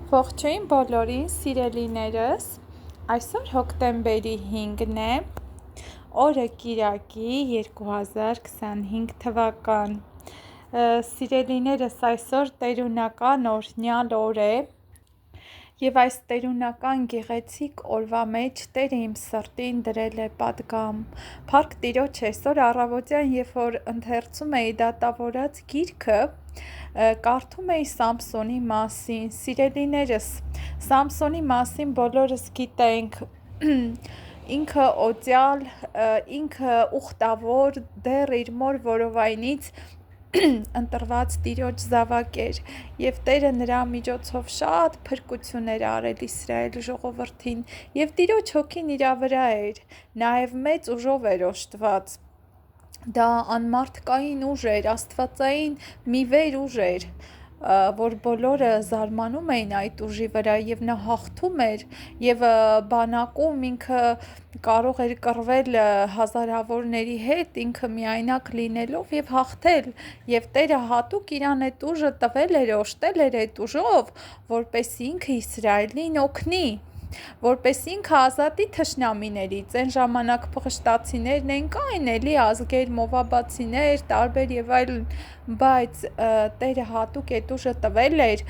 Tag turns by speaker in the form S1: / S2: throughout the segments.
S1: Ողջույն բոլորին, սիրելիներս, այսօր հոկտեմբերի 5-ն է, օրը կիրակի 2025 թվական, սիրելիներս այսօր տերունական օրհնյալ օր է և այս տերունական գեղեցիկ օրվա մեջ Տերը իմ սրտին դրել է պատգամ, փառք Տիրոջ այսօր առավոտյան երբ որ ընթերցում էի դատավորաց գիրքը, կարդում էի Սամսոնի մասին, սիրելիներս, Սամսոնի մասին բոլորս գիտենք, ինքը օծյալ, ինքը ուխտավոր, դեռ իր մոր որովայնից ընտրված Տիրոջ զավակ էր և Տերը նրա միջոցով շատ փրկություն էր արել Իսրայել ժողովրդին և Տիրոջ հոգին իրա վրա էր, նաև մեծ ուժով էր օժտված, դա անմարդկային ուժ էր, աստվածային մի վեր ուժ էր, որ բոլորը զարմանում էին այդ ուժի վրա և նա հաղթում էր և բանակում ինքը կարող էր կռվել հազարավորների հետ, ինքը միայնակ լինելով և հաղթել և Տերը հատուկ իրան այդ ուժը տվել էր, օժտել էր այդ ուժով, որպեսզի ինքը Իսրայելին օգնի, որպեսզի ինքը ազատի թշնամիներից, այն ժամանակ փղշտացիներն են կային էլի ազգեր, մովաբացիներ, տարբեր և այլն, բայց Տերը հատուկ այդ ուժը տվել էր,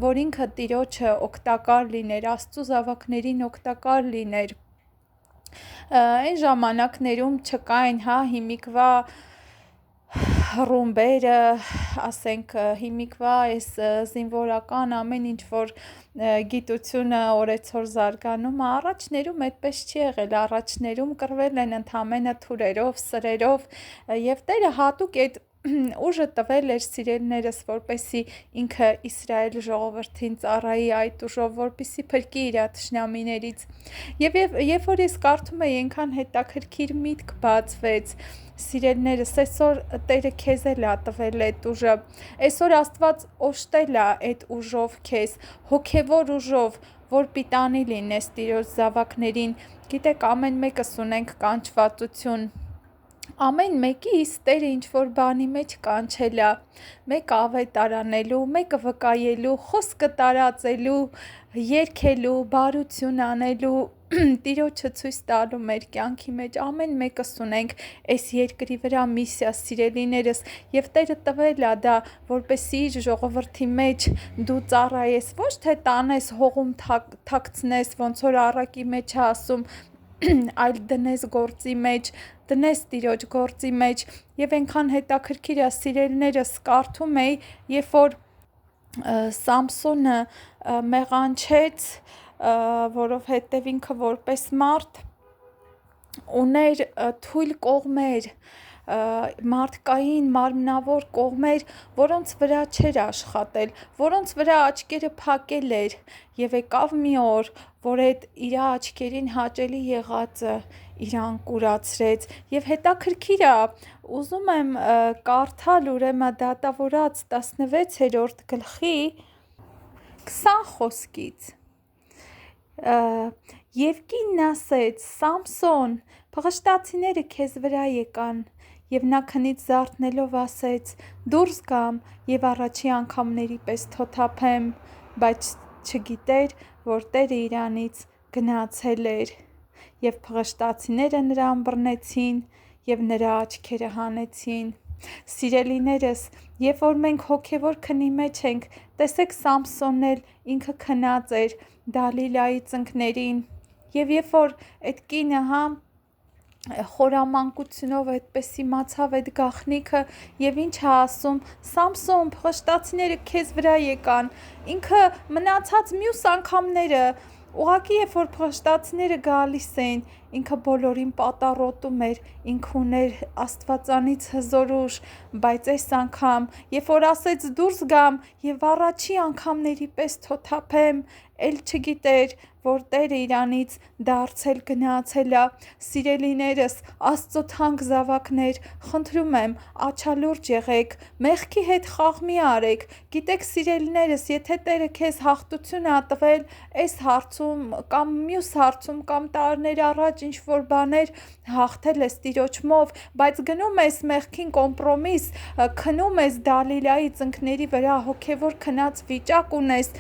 S1: որ ինքը Տիրոջը օգտակար լիներ, Աստծու զավակներին օգտակար լիներ, այն ժամանակներում չկային հիմիկվա ռումբերը, ասենք հիմիկվա այս զինվորական ամեն ինչ որ գիտությունը օրեցօր զարգանում է, առաջներում այդպես չի եղել, առաջներում կռվել են ընդամենը թուրերով, սրերով և Տերը հատուկ այդ ուժը տվել էր սիրելիներս, որպեսզի ինքը Իսրայել ժողովրդին ծառայի այդ ուժով, որպեսզի փրկի իր թշնամիներից և երբ որ ես կարդում էի այնքան հետաքրքիր միտք բացվեց, սիրելիներս, այսօր Տերը քեզ էլ ա տվել այդ ուժը, այսօր Աստված օժտել ա այդ ուժով քեզ, հոգևոր ուժով, որ պիտանի լինես Տիրոջ զավակներին, գիտեք ամեն մեկս ունենք կանչվածություն, ամեն մեկիս Տերը ինչ-որ բանի մեջ կանչել ա, մեկը ավետար անելու, մեկը վկայելու, խոսքը տարածելու, երգելու, բարություն անելու, Տիրոջը ցույց տալու մեր կյանքի մեջ, ամեն մեկս ունենք այս երկրի վրա միսիա, սիրելիներս, և Տերը տվել ա դա, որպեսզի իր ժողովրդի մեջ դու ծառայես, ոչ թե տանես հողում թաքցնես, ոնց որ առակի մեջ է ասում, այլ դնես գործի մեջ, դնես Տիրոջ գործի մեջ և այնքան հետաքրքիր է սիրելիներս կարդում էի, երբ որ Սամսոնը մեղանչեց, որովհետև ինքը որպես մարդ ուներ թույլ կողմեր, մարդկային մարմնավոր կողմեր, որոնց վրա չէր աշխատել, որոնց վրա աչքերը փակել էր և եկավ մի օր, որ այդ իր աչքերին հաճելի եղածը իրան կուրացրեց և հետաքրքիր է, ուզում եմ կարդալ ուրեմն դատավորաց 16-րդ գլխի 20 խոսքից, և կինն ասեց. Սամսոն, փղշտացիները քեզ վրա եկան, և նա քնից զարթնելով ասեց. դուրս գամ և առաջի անգամների պես թոթափեմ, բայց չգիտեր, որ Տերը իրանից գնացել էր, և փղշտացիները նրան բռնեցին և նրա աչքերը հանեցին, սիրելիներս, երբ որ մենք հոգևոր քնի մեջ ենք, տեսեք Սամսոնն էլ ինքը քնած էր Դալիլայի ծնկներին և երբ որ այդ կինը խորամանկությունով այդպես իմացավ այդ գաղտնիքը և ինչ է ասում, Սամսոն, փղշտացիները քեզ վրա եկան, ինքը մնացած մյուս անգամները, ուղղակի երբ որ փղշտացիները գալիս էին, ինքը բոլորին պատառոտում էր, ինքը ուներ աստվածանից հզոր ուժ, բայց այս անգամ, երբ որ ասեց դուրս գամ և առաջի անգամների պես թոթափեմ, էլ չգիտեր, որ Տերը իրանից դարձել գնացել ա, սիրելիներս, Աստծո թանկ զավակներ, խնդրում եմ, աչալուրջ եղեք, մեղքի հետ խաղ մի արեք, գիտեք սիրելիներս, եթե Տերը քեզ հաղթություն ա տվել այս հարցում կամ մյուս հարցում կամ տարիներ առաջ ինչ-որ բաներ հաղթել ես Տիրոջմով, բայց գնում ես մեղքին կոմպրոմիս, քնում ես Դալիլայի ծնկների վրա, հոգևոր քնած վիճակ ունես,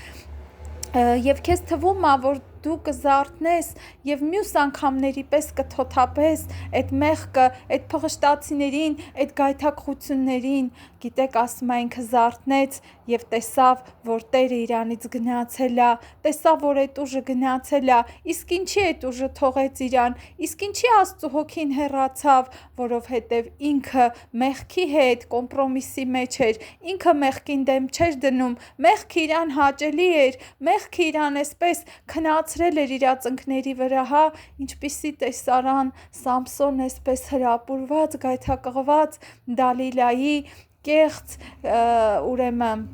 S1: Եվ քեզ թվում է, որ դու կզարթնես եւ մյուս անգամների պես կթոթափես այդ մեղքը, այդ փղշտացիներին, այդ գայթակղություններին, գիտեք, ասում է ինքը զարթնեց եւ տեսավ, որ Տերը իրանից գնացել է, տեսավ, որ այդ ուժը գնացել է, իսկ ինչի այդ ուժը թողեց իրան, իսկ ինչի Աստծո հոգին հեռացավ, որովհետեւ ինքը մեղքի հետ կոմպրոմիսի մեջ էր, ինքը մեղքին դեմ չէր դնում, մեղքը իրան հաճելի էր, մեղքը իրան այսպես քնացրել էր իր ծնկների վրա, հա, ինչպիսի տեսարան Սամսոն այսպես հրապուրված, գայթակղված Դալիլայի կեղծ ուրեմն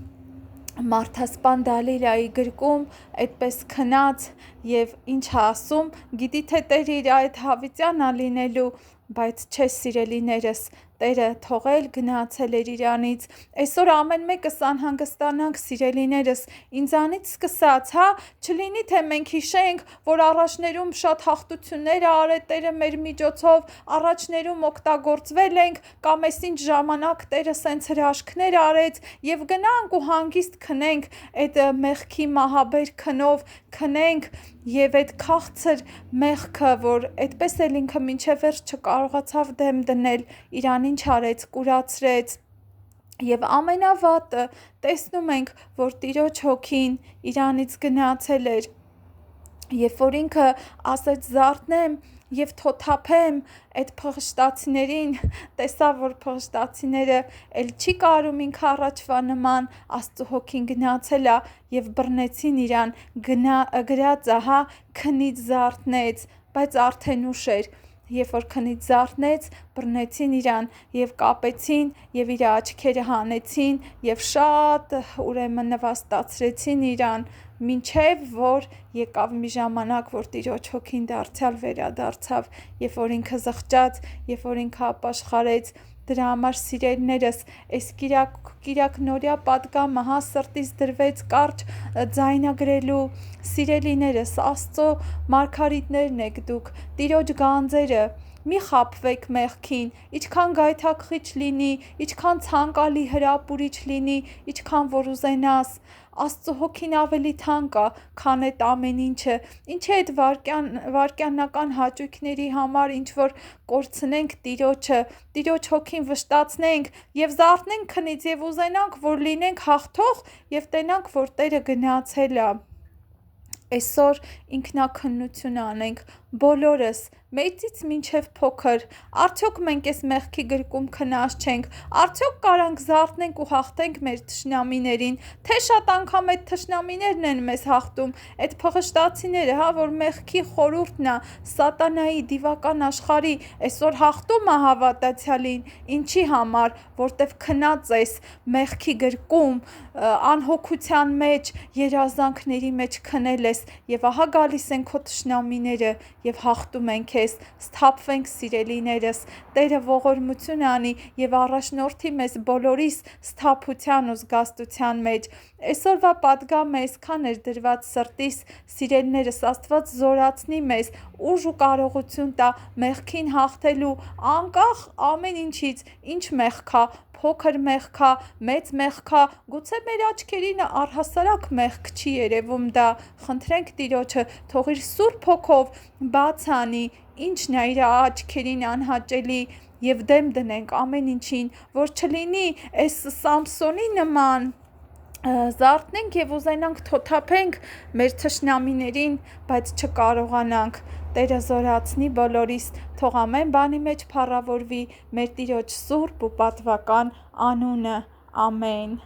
S1: մարդասպան Դալիլայի գրկում այդպես քնած եւ ինչ ասում, գիտի թե Տերը իր այդ հավիտյանն է լինելու, բայց չէ սիրելիներս, Տերը թողել գնացել էր իրանից, այսօր ամեն մեկս անհանգստանանք սիրելիներս, ինձանից սկսած, հա, չլինի թե մենք հիշենք, որ առաջներում շատ հաղթություններ ա արել Տերը մեր միջոցով, առաջներում օգտագործվել ենք, կամ այսինչ ժամանակ Տերը սենց հրաշքներ արեց եւ գնանք ու հանգիստ քնենք այդ մեղքի մահաբեր քնով, քնենք եւ այդ քաղցր մեղքը, որ այդպես էլ ինքը մինչեւ վերջ չկարողացավ դեմ դնել, իրան ինչ արեց, կուրացրեց եւ ամենավատը տեսնում ենք, որ Տիրոջ հոգին իրանից գնացել էր, երբ որ ինքը ասեց զարթնեմ եւ թոթափեմ այդ փղշտացիներին, տեսավ, որ փղշտացիները էլ չի կարում ինքը առաջվա նման, Աստծո հոգին գնացել է եւ բռնեցին իրան, գրած է, հա, քնից զարթնեց, բայց արդեն ուշ էր, երբ որ քնից զարթնեց, բռնեցին իրան եւ կապեցին եւ իր աչքերը հանեցին եւ շատ ուրեմն նվաստացրեցին իրան, մինչև որ եկավ մի ժամանակ, որ Տիրոջ հոգին դարձյալ վերադարձավ, երբ որ ինքը զղջաց, երբ որ ինքը ապաշխարեց, դրա համար սիրելիներս, այս կիրակ նորյա պատգամը, հա, սրտից դրվեց կարճ ձայնագրելու, սիրելիներս, Աստծո մարգարիտներն եք դուք, Տիրոջ գանձերը, մի խաբվեք մեղքին, ինչքան գայթակղիչ լինի, ինչքան ցանկալի հրապուրիչ լինի, ինչքան որ ուզենաս, Աստծո հոգին ավելի թանկ է, քան այդ ամեն ինչը, ինչի այդ վարքյանական հաճույքների համար ինչ որ կորցնենք Տիրոջը, Տիրոջ հոգին վշտացնենք եւ զարթնենք քնից եւ ուզենանք, որ լինենք հաղթող եւ տենանք, որ Տերը գնացել է, այսօր ինքնաքննություն անենք, բոլորս, մեծից մինչև փոքր, արդյոք մենք այս մեղքի գրկում քնած չենք, արդյոք կարանք զարթնենք ու հաղթենք մեր թշնամիներին, թե շատ անգամ այդ թշնամիներն են մեզ հաղթում, այդ փղշտացիները, հա, որ մեղքի խորհուրդն է, սատանայի դիվական աշխարհի, այսօր հաղթում է հավատացյալին, ինչի համար, որտեվ քնած ես մեղքի գրկում, անհոգության մեջ, երազանքների մեջ քնել ես, եւ ահա գալիս են քո թշնամիները եւ հաղթում են քեզ, սթափվենք սիրելիներս, Տերը ողորմություն անի եւ առաջնորդի մեզ բոլորիս սթափության ու զգաստության մեջ, այսօրվա պատգամը այսքան էր դրված սրտիս, սիրելիներս, Աստված զորացնի մեզ, ուժ ու կարողություն տա մեղքին հաղթելու, անկախ ամեն ինչից, ինչ մեղք է, փոքր մեղք է, մեծ մեղք է, գուցե մեր աչքերին առհասարակ մեղք չի երևում դա, խնդրենք Տիրոջը, թող իր Սուրբ Հոգով բաց անի, ինչն է իր աչքերին անհաճելի եւ դեմ դնենք ամեն ինչին, որ չլինի այս Սամսոնի նման զարթնենք եւ ուզենանք թոթափենք մեր թշնամիներին, բայց չկարողանանք, Տերը զորացնի բոլորիս, թող ամեն բանի մեջ փառավորվի մեր Տիրոջ սուրբ ու պատվական անունը, ամեն։